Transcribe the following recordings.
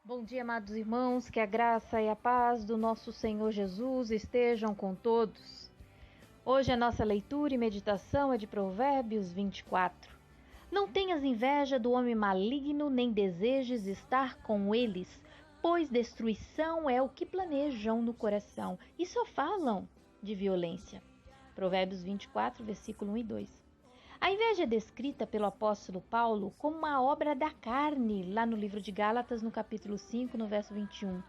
Bom dia, amados irmãos, que a graça e a paz do nosso Senhor Jesus estejam com todos. Hoje a nossa leitura e meditação é de Provérbios 24. Não tenhas inveja do homem maligno, nem desejes estar com eles, pois destruição é o que planejam no coração e só falam de violência. Provérbios 24, versículo 1 e 2. A inveja é descrita pelo apóstolo Paulo como uma obra da carne, lá no livro de Gálatas, no capítulo 5, no verso 21.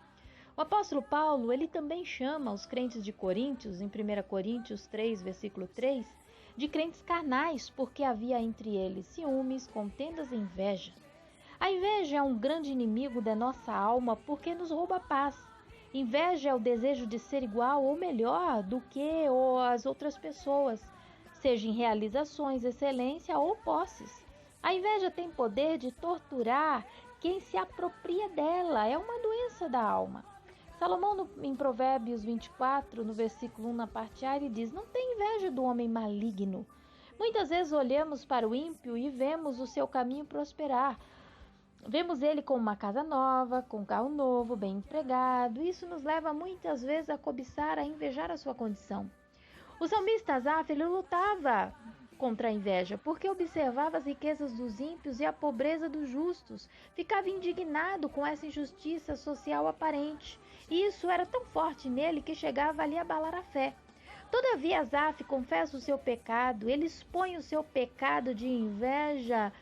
O apóstolo Paulo, ele também chama os crentes de Coríntios, em 1 Coríntios 3, versículo 3, de crentes carnais, porque havia entre eles ciúmes, contendas e inveja. A inveja é um grande inimigo da nossa alma porque nos rouba a paz. Inveja é o desejo de ser igual ou melhor do que as outras pessoas, seja em realizações, excelência ou posses. A inveja tem poder de torturar quem se apropria dela, é uma doença da alma. Salomão, em Provérbios 24, no versículo 1, na parte A, ele diz: não tem inveja do homem maligno. Muitas vezes olhamos para o ímpio e vemos o seu caminho prosperar. Vemos ele com uma casa nova, com um carro novo, bem empregado. Isso nos leva muitas vezes a cobiçar, a invejar a sua condição. O salmista Asaf, ele lutava contra a inveja, porque observava as riquezas dos ímpios e a pobreza dos justos. Ficava indignado com essa injustiça social aparente. E isso era tão forte nele que chegava ali a abalar a fé. Todavia Asaf confessa o seu pecado, ele expõe o seu pecado de inveja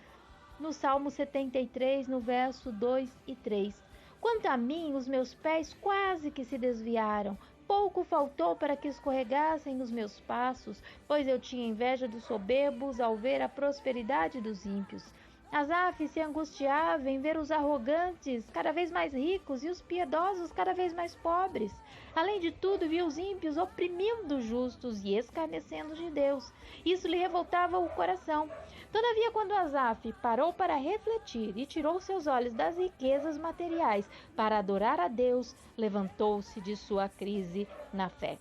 no Salmo 73, no verso 2 e 3. Quanto a mim, os meus pés quase que se desviaram. Pouco faltou para que escorregassem nos meus passos, pois eu tinha inveja dos soberbos ao ver a prosperidade dos ímpios. Asaf se angustiava em ver os arrogantes cada vez mais ricos e os piedosos cada vez mais pobres. Além de tudo, via os ímpios oprimindo os justos e escarnecendo de Deus. Isso lhe revoltava o coração. Todavia, quando Asaf parou para refletir e tirou seus olhos das riquezas materiais para adorar a Deus, levantou-se de sua crise na fé.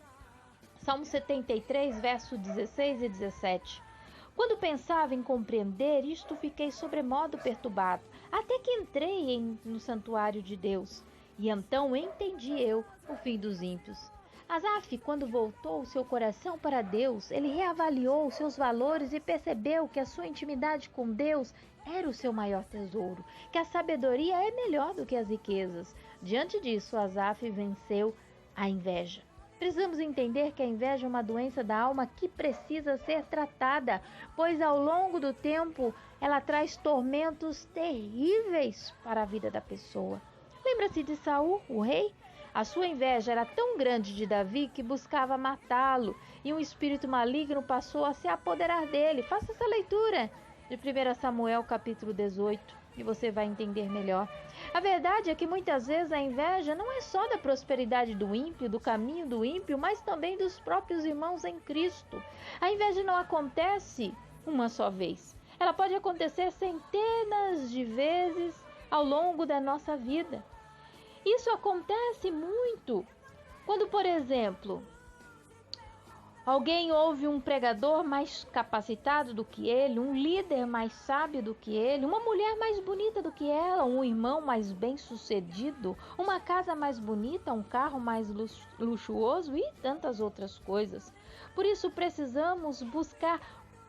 Salmo 73, verso 16 e 17. Quando pensava em compreender isto, fiquei sobremodo perturbado, até que entrei no santuário de Deus, e então entendi eu o fim dos ímpios. Asaf, quando voltou seu coração para Deus, ele reavaliou seus valores e percebeu que a sua intimidade com Deus era o seu maior tesouro, que a sabedoria é melhor do que as riquezas. Diante disso, Asaf venceu a inveja. Precisamos entender que a inveja é uma doença da alma que precisa ser tratada, pois ao longo do tempo ela traz tormentos terríveis para a vida da pessoa. Lembra-se de Saul, o rei? A sua inveja era tão grande de Davi que buscava matá-lo, e um espírito maligno passou a se apoderar dele. Faça essa leitura de 1 Samuel capítulo 18 e você vai entender melhor. A verdade é que muitas vezes a inveja não é só da prosperidade do ímpio, do caminho do ímpio, mas também dos próprios irmãos em Cristo. A inveja não acontece uma só vez. Ela pode acontecer centenas de vezes ao longo da nossa vida. Isso acontece muito quando, por exemplo, alguém ouve um pregador mais capacitado do que ele, um líder mais sábio do que ele, uma mulher mais bonita do que ela, um irmão mais bem-sucedido, uma casa mais bonita, um carro mais luxuoso e tantas outras coisas. Por isso precisamos buscar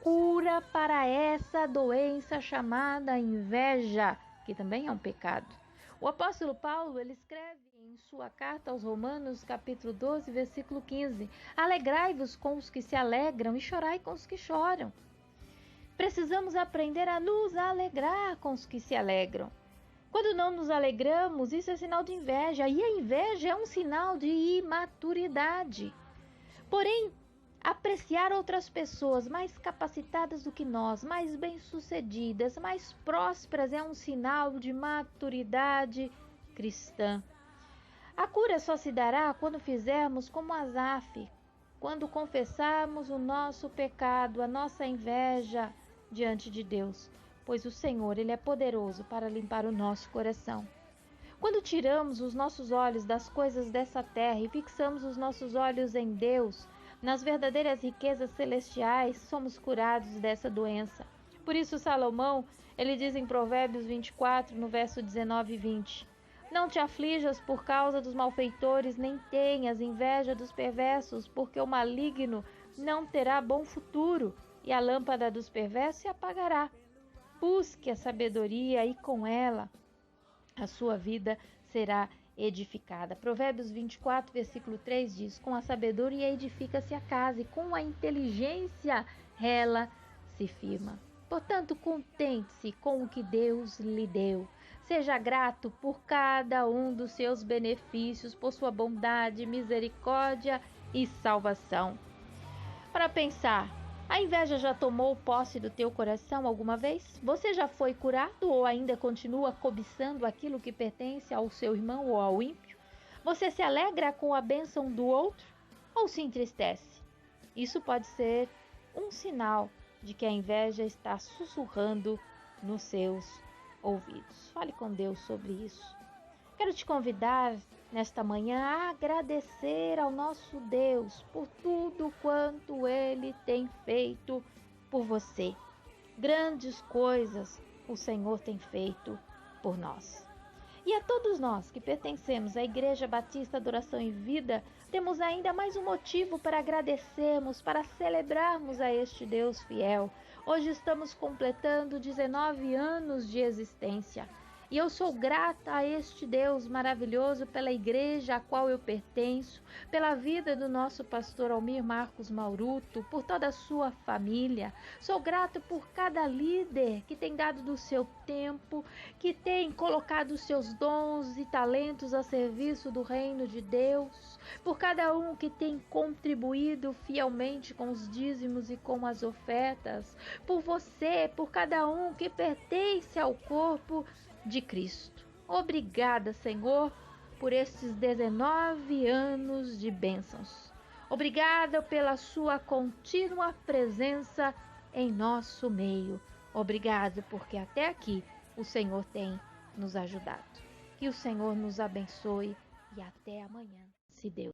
cura para essa doença chamada inveja, que também é um pecado. O apóstolo Paulo, ele escreve em sua carta aos Romanos, capítulo 12, versículo 15: alegrai-vos com os que se alegram e chorai com os que choram. Precisamos aprender a nos alegrar com os que se alegram. Quando não nos alegramos, isso é sinal de inveja, e a inveja é um sinal de imaturidade. Porém, apreciar outras pessoas mais capacitadas do que nós, mais bem-sucedidas, mais prósperas é um sinal de maturidade cristã. A cura só se dará quando fizermos como Asaf, quando confessarmos o nosso pecado, a nossa inveja diante de Deus, pois o Senhor, ele é poderoso para limpar o nosso coração. Quando tiramos os nossos olhos das coisas dessa terra e fixamos os nossos olhos em Deus, nas verdadeiras riquezas celestiais, somos curados dessa doença. Por isso Salomão, ele diz em Provérbios 24, no verso 19 e 20: Não te aflijas por causa dos malfeitores, nem tenhas inveja dos perversos, porque o maligno não terá bom futuro, e a lâmpada dos perversos se apagará. Busque a sabedoria e com ela a sua vida será edificada. Provérbios 24, versículo 3 diz: com a sabedoria edifica-se a casa, e com a inteligência ela se firma. Portanto, contente-se com o que Deus lhe deu. Seja grato por cada um dos seus benefícios, por sua bondade, misericórdia e salvação. Para pensar, a inveja já tomou posse do teu coração alguma vez? Você já foi curado ou ainda continua cobiçando aquilo que pertence ao seu irmão ou ao ímpio? Você se alegra com a bênção do outro ou se entristece? Isso pode ser um sinal de que a inveja está sussurrando nos seus ouvidos. Fale com Deus sobre isso. Quero te convidar nesta manhã a agradecer ao nosso Deus por tudo quanto Ele tem feito por você. Grandes coisas o Senhor tem feito por nós. E a todos nós que pertencemos à Igreja Batista Adoração e Vida, temos ainda mais um motivo para agradecermos, para celebrarmos a este Deus fiel. Hoje estamos completando 19 anos de existência. E eu sou grata a este Deus maravilhoso pela igreja a qual eu pertenço, pela vida do nosso pastor Almir Marcos Mauruto, por toda a sua família. Sou grata por cada líder que tem dado do seu tempo, que tem colocado os seus dons e talentos a serviço do reino de Deus, por cada um que tem contribuído fielmente com os dízimos e com as ofertas, por você, por cada um que pertence ao corpo de Cristo. Obrigada, Senhor, por estes 19 anos de bênçãos. Obrigada pela sua contínua presença em nosso meio. Obrigado porque até aqui o Senhor tem nos ajudado. Que o Senhor nos abençoe e até amanhã, se Deus.